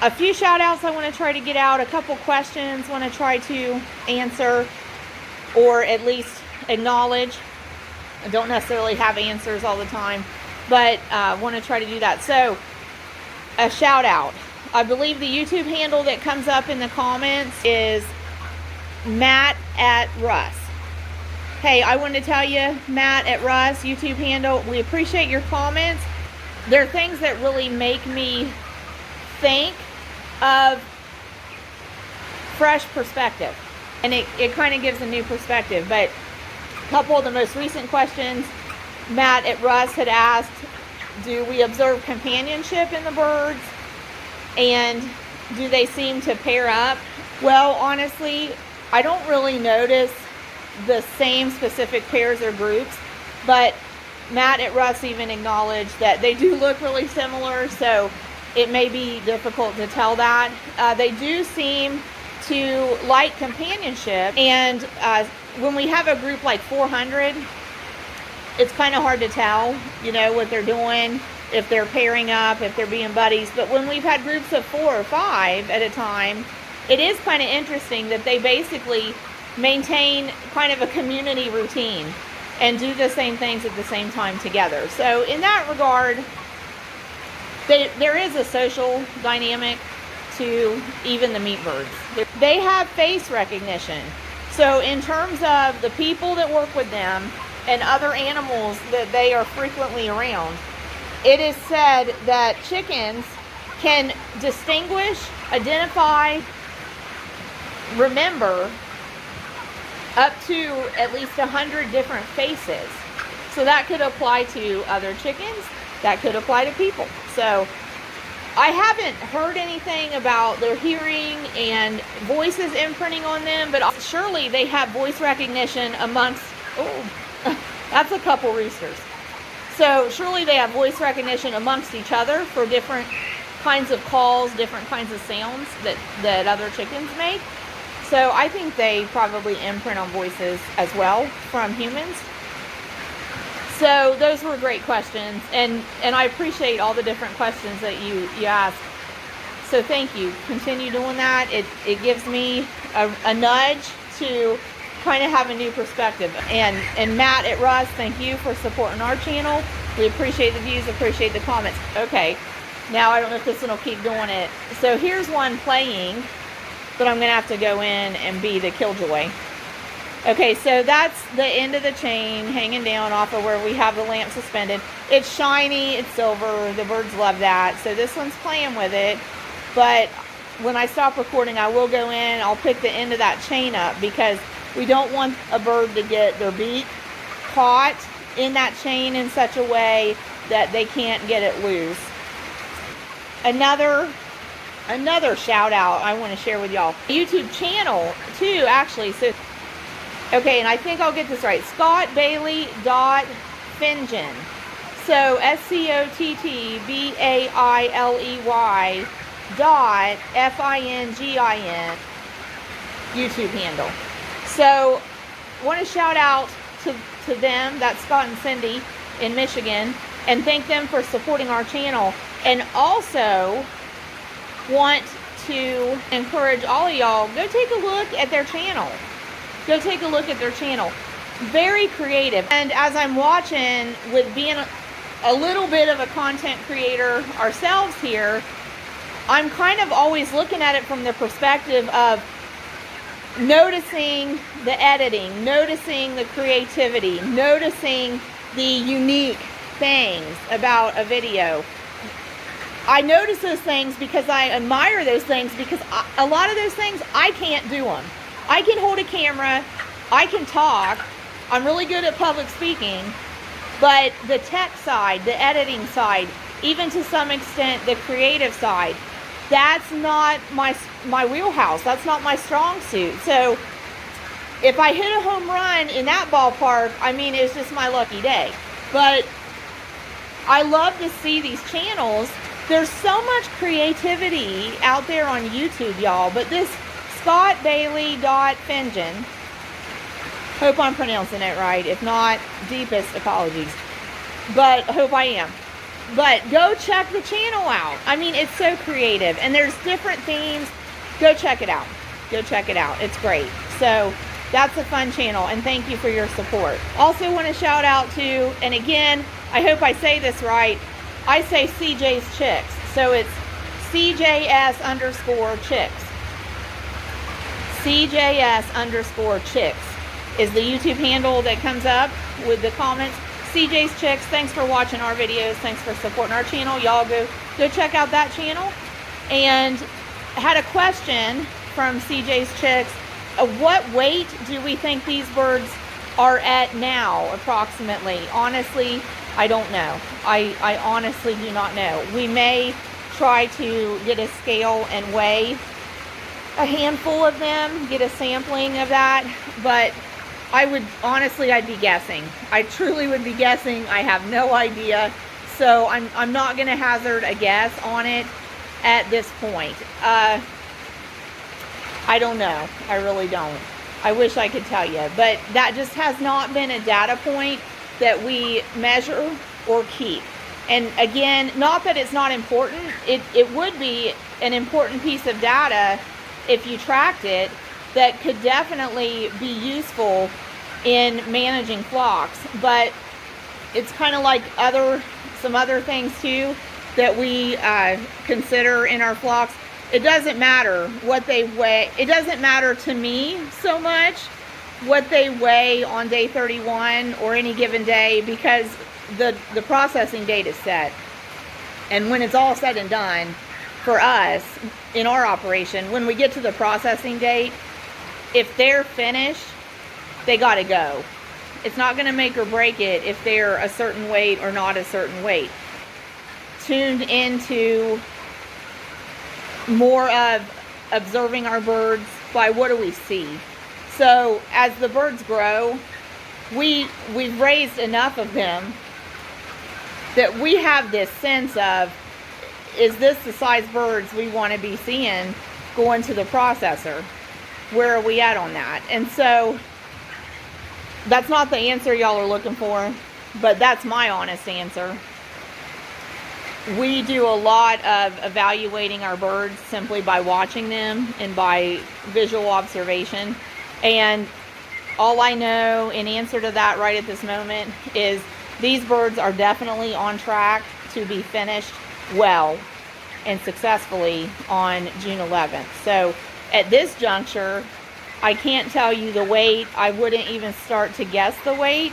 a few shout outs I want to try to get out, a couple questions I want to try to answer or at least acknowledge. I don't necessarily have answers all the time, but want to try to do that. So a shout out. I believe the YouTube handle that comes up in the comments is Matt at Russ. Hey, I want to tell you, Matt at Russ, YouTube handle, we appreciate your comments. They're things that really make me think of fresh perspective. And it kind of gives a new perspective. But a couple of the most recent questions, Matt at Russ had asked, do we observe companionship in the birds? And do they seem to pair up? Well, honestly, I don't really notice the same specific pairs or groups, but Matt at Russ even acknowledged that they do look really similar, so it may be difficult to tell that. They do seem to like companionship, and when we have a group like 400, it's kind of hard to tell, you know, what they're doing, if they're pairing up, if they're being buddies. But when we've had groups of 4 or 5 at a time, it is kind of interesting that they basically maintain kind of a community routine and do the same things at the same time together. So in that regard, there is a social dynamic to even the meat birds. They have face recognition. So in terms of the people that work with them and other animals that they are frequently around, it is said that chickens can distinguish, identify, remember up to at least 100 different faces. So that could apply to other chickens, that could apply to people. So I haven't heard anything about their hearing and voices imprinting on them, but surely they have voice recognition amongst, that's a couple roosters. So surely they have voice recognition amongst each other for different kinds of calls, different kinds of sounds that other chickens make. So I think they probably imprint on voices as well from humans. So those were great questions, and I appreciate all the different questions that you asked. So thank you. Continue doing that. It gives me a nudge to kind of have a new perspective. And Matt at Russ, thank you for supporting our channel. We appreciate the views, appreciate the comments. Okay, now I don't know if this one will keep doing it. So here's one playing, but I'm going to have to go in and be the killjoy. Okay, so that's the end of the chain hanging down off of where we have the lamp suspended. It's shiny, it's silver, the birds love that. So this one's playing with it, but when I stop recording, I will go in, I'll pick the end of that chain up because we don't want a bird to get their beak caught in that chain in such a way that they can't get it loose. Another shout out I want to share with y'all. YouTube channel too, actually. So, okay, and I think I'll get this right. ScottBailey.Fingen. So ScottBailey.Fingin YouTube handle. So want to shout out to them, that's Scott and Cindy in Michigan, and thank them for supporting our channel. And also want to encourage all of y'all, go take a look at their channel. Go take a look at their channel. Very creative. And as I'm watching, with being a little bit of a content creator ourselves here, I'm kind of always looking at it from the perspective of noticing the editing, noticing the creativity, noticing the unique things about a video. I notice those things because I admire those things, because a lot of those things, I can't do them. I can hold a camera, I can talk, I'm really good at public speaking, but the tech side, the editing side, even to some extent the creative side, that's not my wheelhouse. That's not my strong suit. So if I hit a home run in that ballpark, I mean, it's just my lucky day. But I love to see these channels. There's so much creativity out there on YouTube, y'all. But this ScottBailey.Fingen, hope I'm pronouncing it right. If not, deepest apologies. But I hope I am. But go check the channel out. I mean, it's so creative, and there's different themes. Go check it out. Go check it out. It's great. So that's a fun channel, and thank you for your support. Also want to shout out to, and again, I hope I say this right, I say CJ's Chicks. So it's CJS_chicks. CJS_chicks is the YouTube handle that comes up with the comments. CJ's Chicks, thanks for watching our videos. Thanks for supporting our channel. Y'all go check out that channel. And had a question from CJ's Chicks. What weight do we think these birds are at now, approximately? Honestly, I don't know. I honestly do not know. We may try to get a scale and weigh a handful of them, get a sampling of that, but I would, honestly, I'd be guessing. I truly would be guessing. I have no idea. So I'm not going to hazard a guess on it at this point. I don't know. I really don't. I wish I could tell you. But that just has not been a data point that we measure or keep. And again, not that it's not important. It would be an important piece of data if you tracked it that could definitely be useful in managing flocks. But it's kind of like some other things too that we consider in our flocks. It doesn't matter what they weigh. It doesn't matter to me so much what they weigh on day 31 or any given day, because the processing date is set. And when it's all said and done, for us, in our operation, when we get to the processing date, if they're finished, they got to go. It's not going to make or break it if they're a certain weight or not a certain weight. Tuned into more of observing our birds by what do we see. So as the birds grow, we've raised enough of them that we have this sense of, is this the size birds we want to be seeing going to the processor? Where are we at on that? And so that's not the answer y'all are looking for, but that's my honest answer. We do a lot of evaluating our birds simply by watching them and by visual observation. And all I know in answer to that right at this moment is these birds are definitely on track to be finished well and successfully on June 11th. So at this juncture, I can't tell you the weight. I wouldn't even start to guess the weight,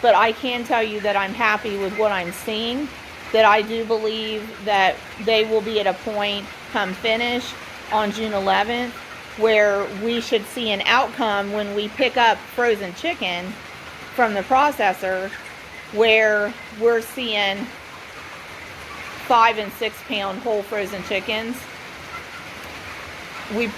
but I can tell you that I'm happy with what I'm seeing, that I do believe that they will be at a point come finish on June 11th where we should see an outcome when we pick up frozen chicken from the processor where we're seeing 5 and 6 pound whole frozen chickens. We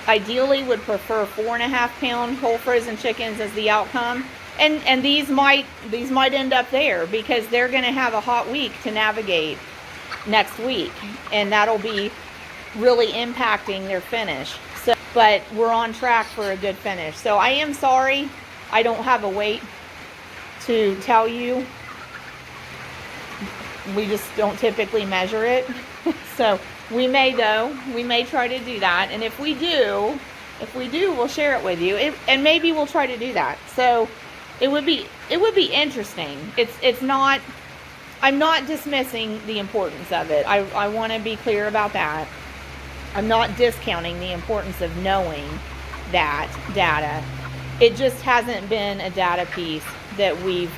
ideally would prefer 4.5 pound whole frozen chickens as the outcome. And these might end up there because they're going to have a hot week to navigate next week, and that'll be really impacting their finish. So, but we're on track for a good finish. So I am sorry I don't have a weight to tell you. We just don't typically measure it. So we may though. We may try to do that, and if we do, we'll share it with you. And maybe we'll try to do that. So it would be interesting. It's not, I'm not dismissing the importance of it. I want to be clear about that. I'm not discounting the importance of knowing that data. It just hasn't been a data piece that we've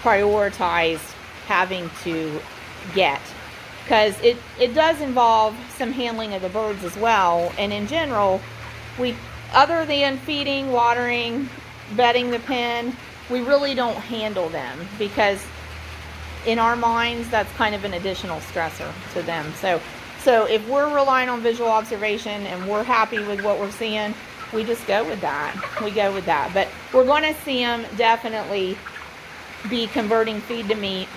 prioritized having to get, because it does involve some handling of the birds as well. And in general, other than feeding, watering, bedding the pen, we really don't handle them because in our minds that's kind of an additional stressor to them. So if we're relying on visual observation and we're happy with what we're seeing, we just go with that. But we're going to see them definitely be converting feed to meat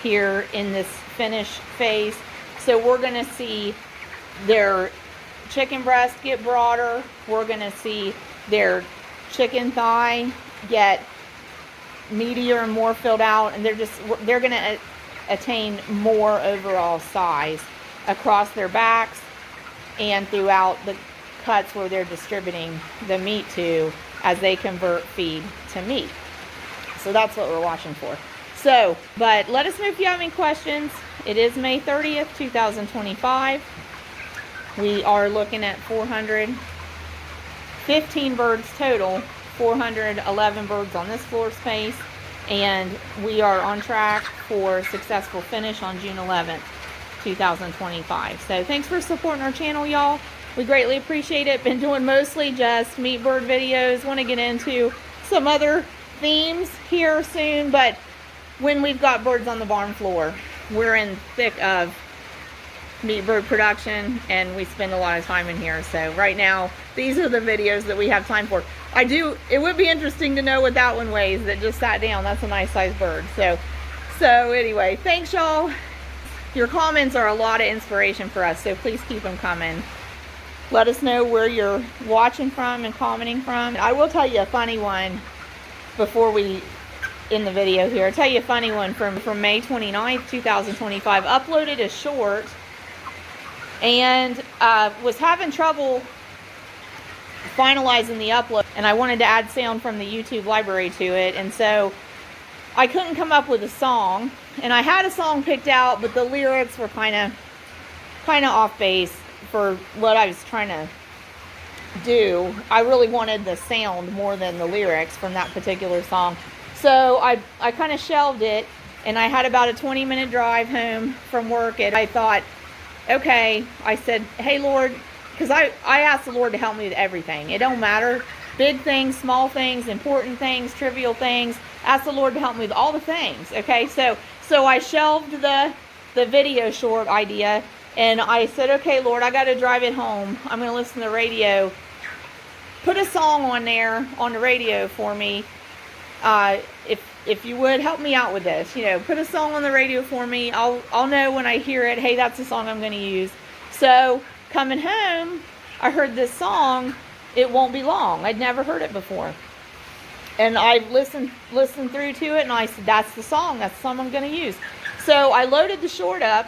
here in this finish phase. So we're going to see their chicken breast get broader. We're going to see their chicken thigh get meatier and more filled out, and they're going to attain more overall size across their backs and throughout the cuts where they're distributing the meat to as they convert feed to meat. So that's what we're watching for. So, but let us know if you have any questions. It is May 30th, 2025. We are looking at 415 birds total, 411 birds on this floor space, and we are on track for a successful finish on June 11th, 2025. So thanks for supporting our channel, y'all. We greatly appreciate it. Been doing mostly just meat bird videos. Want to get into some other themes here soon, but when we've got birds on the barn floor, we're in thick of meat bird production and we spend a lot of time in here. So right now, these are the videos that we have time for. It would be interesting to know what that one weighs that just sat down. That's a nice sized bird. So anyway, thanks y'all. Your comments are a lot of inspiration for us, so please keep them coming. Let us know where you're watching from and commenting from. I will tell you a funny one before we end the video here. I'll tell you a funny one from May 29th, 2025. Uploaded a short and was having trouble finalizing the upload, and I wanted to add sound from the YouTube library to it, and so I couldn't come up with a song, and I had a song picked out, but the lyrics were kind of off base for what I was trying to do. I really wanted the sound more than the lyrics from that particular song. So I kind of shelved it, and I had about a 20-minute drive home from work, and I thought, okay, I said, hey Lord, because I asked the Lord to help me with everything. It don't matter, big things, small things, important things, trivial things. Ask the Lord to help me with all the things, okay? So I shelved the video short idea, and I said, okay, Lord, I got to drive it home. I'm going to listen to the radio. Put a song on there on the radio for me. If you would help me out with this, put a song on the radio for me. I'll know when I hear it, hey, that's the song I'm going to use. So coming home, I heard this song, It Won't Be Long. I'd never heard it before. And I listened through to it, and I said, that's the song I'm going to use. So I loaded the short up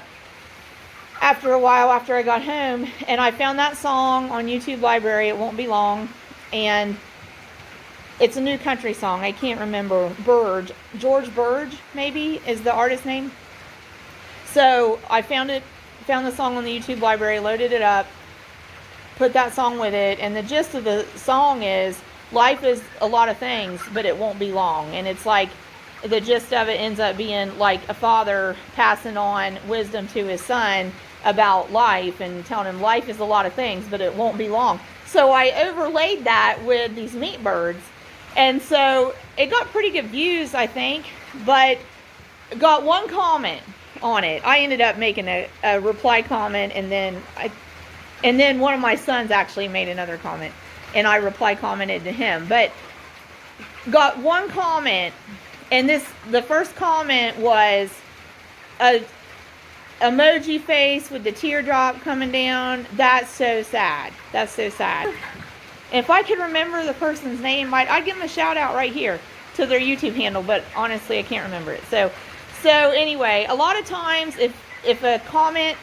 after a while after I got home, and I found that song on YouTube library, It Won't Be Long, and it's a new country song. I can't remember. George Burge, maybe, is the artist name. So I found the song on the YouTube library, loaded it up, put that song with it, and the gist of the song is, life is a lot of things, but it won't be long. And it's like, the gist of it ends up being like a father passing on wisdom to his son about life and telling him life is a lot of things, but it won't be long. So I overlaid that with these meat birds. And so it got pretty good views, I think, but got one comment on it. I ended up making a reply comment, and then one of my sons actually made another comment, and I commented to him. But got one comment, and the first comment was a emoji face with the teardrop coming down. That's so sad. That's so sad. If I could remember the person's name, I'd give them a shout out right here to their YouTube handle, but honestly, I can't remember it. So anyway, a lot of times if a comment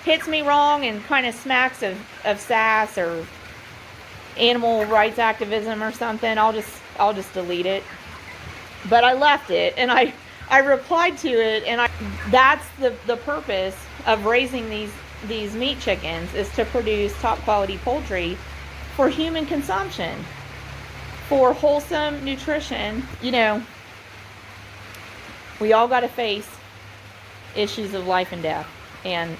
hits me wrong and kind of smacks of sass or animal rights activism or something, I'll just delete it. But I left it, and I replied to it, and that's the purpose of raising these meat chickens, is to produce top quality poultry for human consumption, for wholesome nutrition. We all got to face issues of life and death, and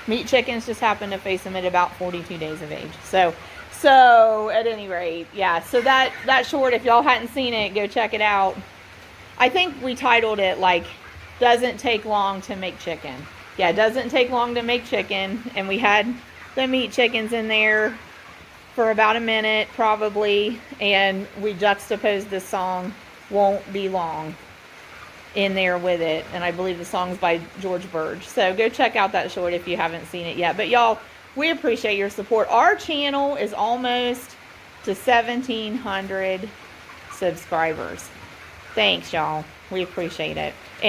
meat chickens just happen to face them at about 42 days of age. So at any rate, yeah, so that short, if y'all hadn't seen it, go check it out. I think we titled it like, doesn't take long to make chicken. Yeah, it doesn't take long to make chicken, and we had the meat chickens in there for about a minute probably, and we juxtaposed this song, Won't Be Long, in there with it, and I believe the song's by George Burge. So go check out that short if you haven't seen it yet. But y'all, we appreciate your support. Our channel is almost to 1,700 subscribers. Thanks, y'all. We appreciate it. And